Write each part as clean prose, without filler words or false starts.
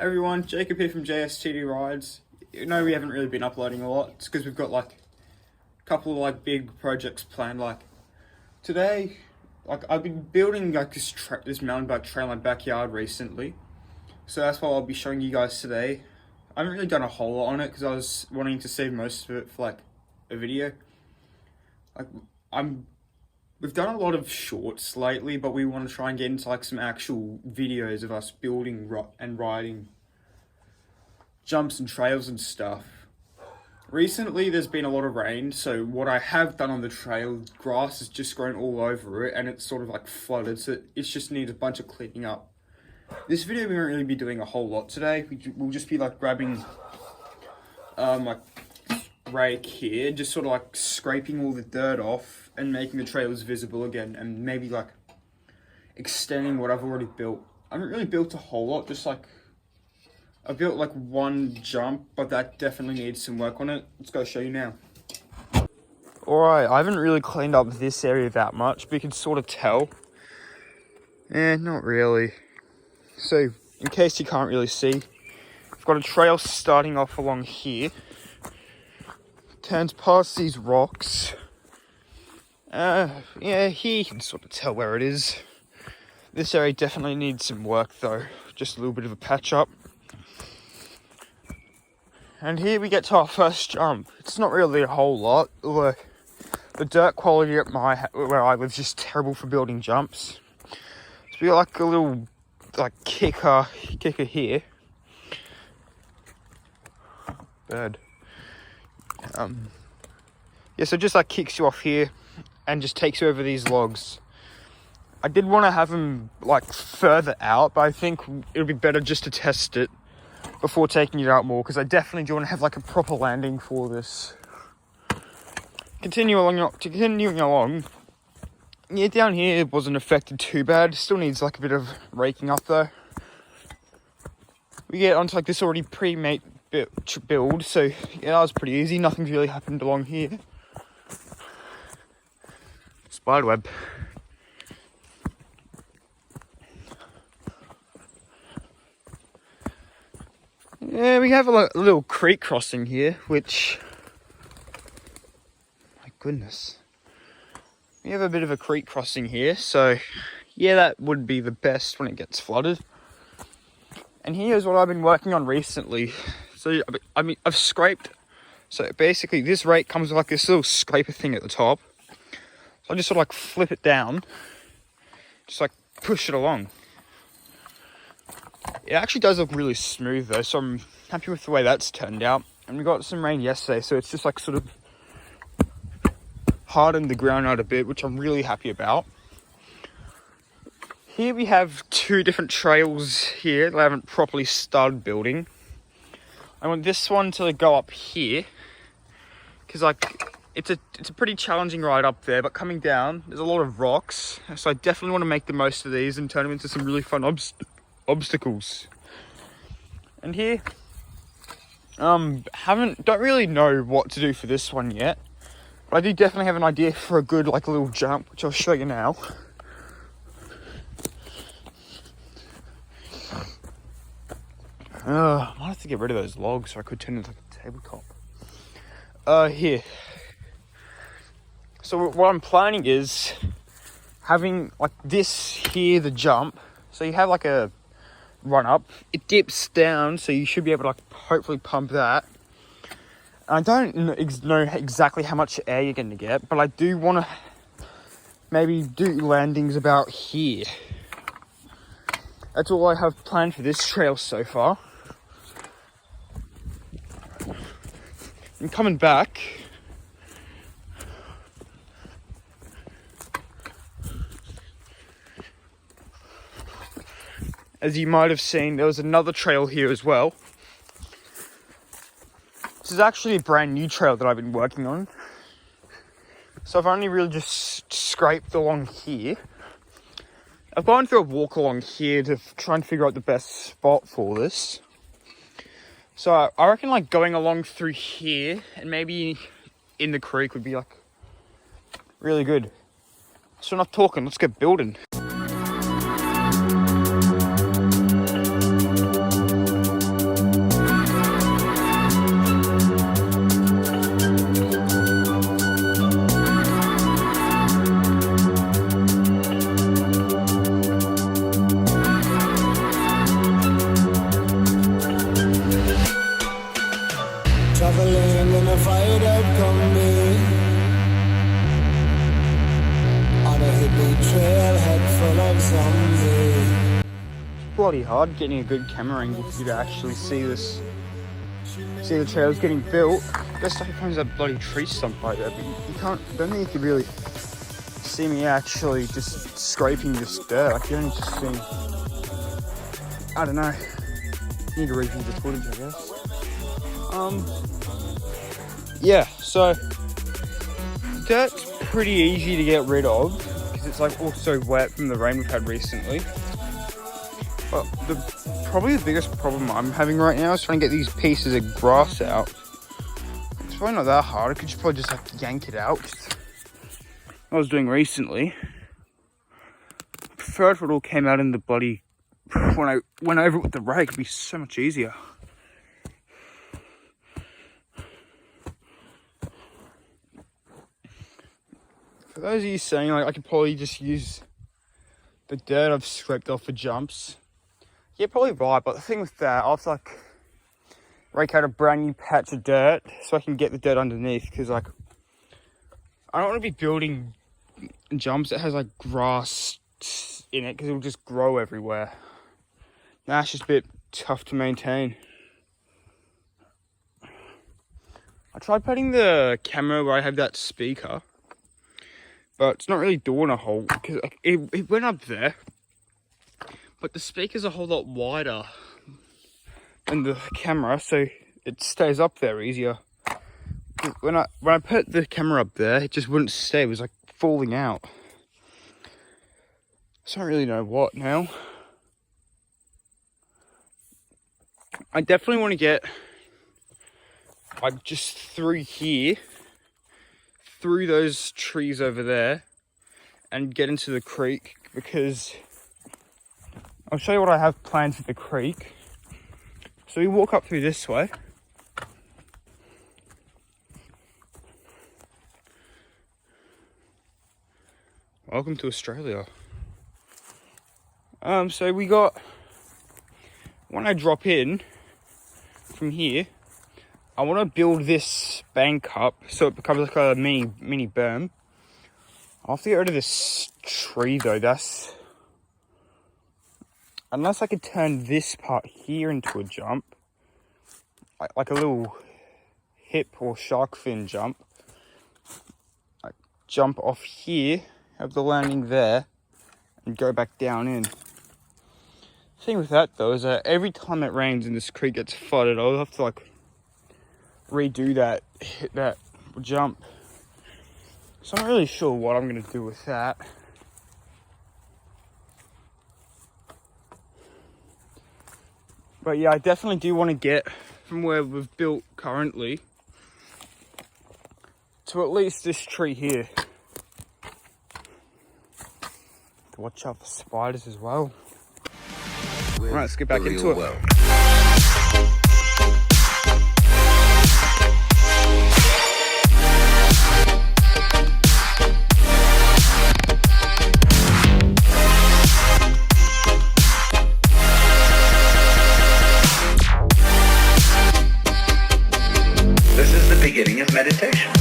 Everyone, Jacob here from JSTD Rides. You know we haven't really been uploading a lot. It's because we've got like a couple of like big projects planned. Like today, like I've been building like this mountain bike trail in my backyard recently. So that's what I'll be showing you guys today. I haven't really done a whole lot on it because I was wanting to save most of it for like a video. Like we've done a lot of shorts lately, but we want to try and get into like some actual videos of us building and riding jumps and trails and stuff. Recently there's been a lot of rain, so what I have done on the trail, grass has just grown all over it and it's sort of like flooded, so it just needs a bunch of cleaning up. This video we won't really be doing a whole lot today. We'll just be like grabbing like rake here, just sort of like scraping all the dirt off and making the trails visible again, and maybe like extending what I've already built. I haven't really built a whole lot, just like I built like one jump, but that definitely needs some work on it. Let's go show you now. Alright, I haven't really cleaned up this area that much, but you can sort of tell. Not really. So, in case you can't really see, I've got a trail starting off along here. Turns past these rocks. Yeah, here you can sort of tell where it is. This area definitely needs some work though. Just a little bit of a patch up. And here we get to our first jump. It's not really a whole lot. Look, the dirt quality at where I live is just terrible for building jumps. So we got like a little like kicker here. Bird. Yeah, so just like kicks you off here and just takes you over these logs. I did want to have them like further out, but I think it would be better just to test it before taking it out more, because I definitely do want to have like a proper landing for this. Continuing along, yeah, down here it wasn't affected too bad. Still needs like a bit of raking up though. We get onto like this already pre-made build, so yeah, that was pretty easy. Nothing's really happened along here. Spiderweb. Yeah, we have a little creek crossing here, which, my goodness. We have a bit of a creek crossing here, so yeah, that would be the best when it gets flooded. And here's what I've been working on recently. So, I mean, I've scraped, so basically this rake comes with like this little scraper thing at the top. So I just sort of like flip it down, just like push it along. It actually does look really smooth though, so I'm happy with the way that's turned out. And we got some rain yesterday, so it's just like sort of hardened the ground out a bit, which I'm really happy about. Here we have two different trails here that I haven't properly started building. I want this one to go up here, because like it's a pretty challenging ride up there, but coming down there's a lot of rocks, so I definitely want to make the most of these and turn them into some really fun obstacles. And here, don't really know what to do for this one yet, but I do definitely have an idea for a good like little jump, which I'll show you now. I might have to get rid of those logs so I could turn it into like a tabletop. Here. So what I'm planning is having like this here, the jump. So you have like a run up, it dips down, so you should be able to like hopefully pump that. I don't know exactly how much air you're going to get, but I do want to maybe do landings about here. That's all I have planned for this trail so far. And coming back, as you might have seen, there was another trail here as well. This is actually a brand new trail that I've been working on. So I've only really just scraped along here. I've gone through a walk along here to try and figure out the best spot for this. So I reckon like going along through here and maybe in the creek would be like really good. So enough talking, let's get building. bloody hard getting a good camera angle for you to actually see this, see the trails getting built. Best I can find is that bloody tree stump right there, but you can't, I don't think you could really see me actually just scraping this dirt. Like, you only just see, I don't know, need to review the footage, I guess. Yeah, so dirt's pretty easy to get rid of because it's like also wet from the rain we've had recently. But probably the biggest problem I'm having right now is trying to get these pieces of grass out. It's probably not that hard. I could probably just have to yank it out. I was doing recently. I prefer if it all came out in the bloody, when I went over it with the rake, it'd be so much easier. For those of you saying, like, I could probably just use the dirt I've scraped off for jumps. Yeah, probably right, but the thing with that, I'll have to like rake out a brand new patch of dirt so I can get the dirt underneath, because like, I don't want to be building jumps that has like grass in it because it'll just grow everywhere. That's just a bit tough to maintain. I tried putting the camera where I have that speaker, but it's not really doing a whole, because it went up there, but the speaker's a whole lot wider than the camera, so it stays up there easier. When I put the camera up there, it just wouldn't stay. It was like falling out. So I don't really know what now. I definitely want to get like just through here, through those trees over there, and get into the creek, because I'll show you what I have planned for the creek. So we walk up through this way. Welcome to Australia. So we got, when I drop in from here, I want to build this bank up so it becomes like a mini berm. I'll have to get rid of this tree though. That's, unless I could turn this part here into a jump, like a little hip or shark fin jump. Like jump off here, have the landing there, and go back down in. The thing with that though is that every time it rains and this creek gets flooded, I'll have to like redo that jump. So I'm not really sure what I'm going to do with that. But yeah, I definitely do want to get from where we've built currently to at least this tree here. To watch out for spiders as well. Alright, let's get back into it. This is the beginning of meditation.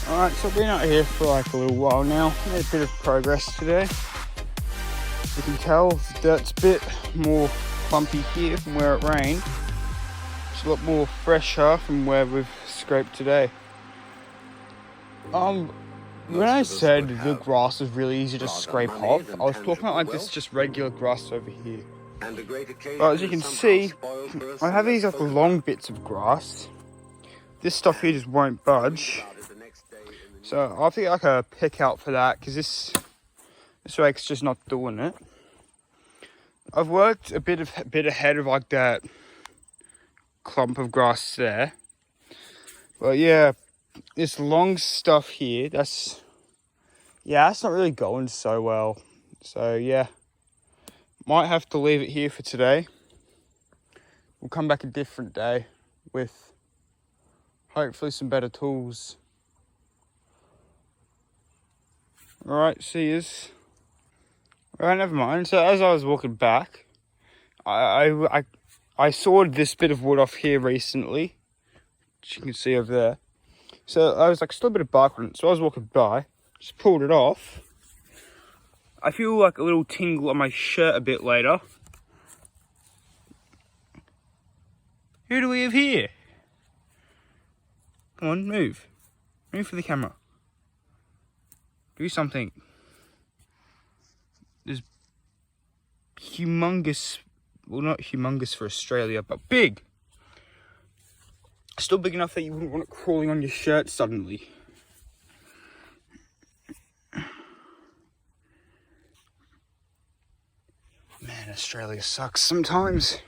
Alright, so I've been out here for like a little while now. Made a bit of progress today. You can tell the dirt's a bit more clumpy here from where it rained. It's a lot more fresher from where we've scraped today. When I said the grass was really easy to scrape off, I was talking about like this just regular grass over here. But as you can see, I have these like long bits of grass. This stuff here just won't budge. So I'll have to get like a pick out for that, because this rake's just not doing it. I've worked a bit ahead of like that clump of grass there. But yeah, this long stuff here, that's not really going so well. So yeah, might have to leave it here for today. We'll come back a different day with hopefully some better tools. Alright, see yous. Alright, never mind. So as I was walking back, I I sawed this bit of wood off here recently, which you can see over there. So I was like, still a bit of bark on it. So I was walking by, just pulled it off. I feel like a little tingle on my shirt a bit later. Who do we have here? Come on, move. Move for the camera. Do something. There's humongous, well, not humongous for Australia, but big. Still big enough that you wouldn't want it crawling on your shirt suddenly. Man, Australia sucks sometimes.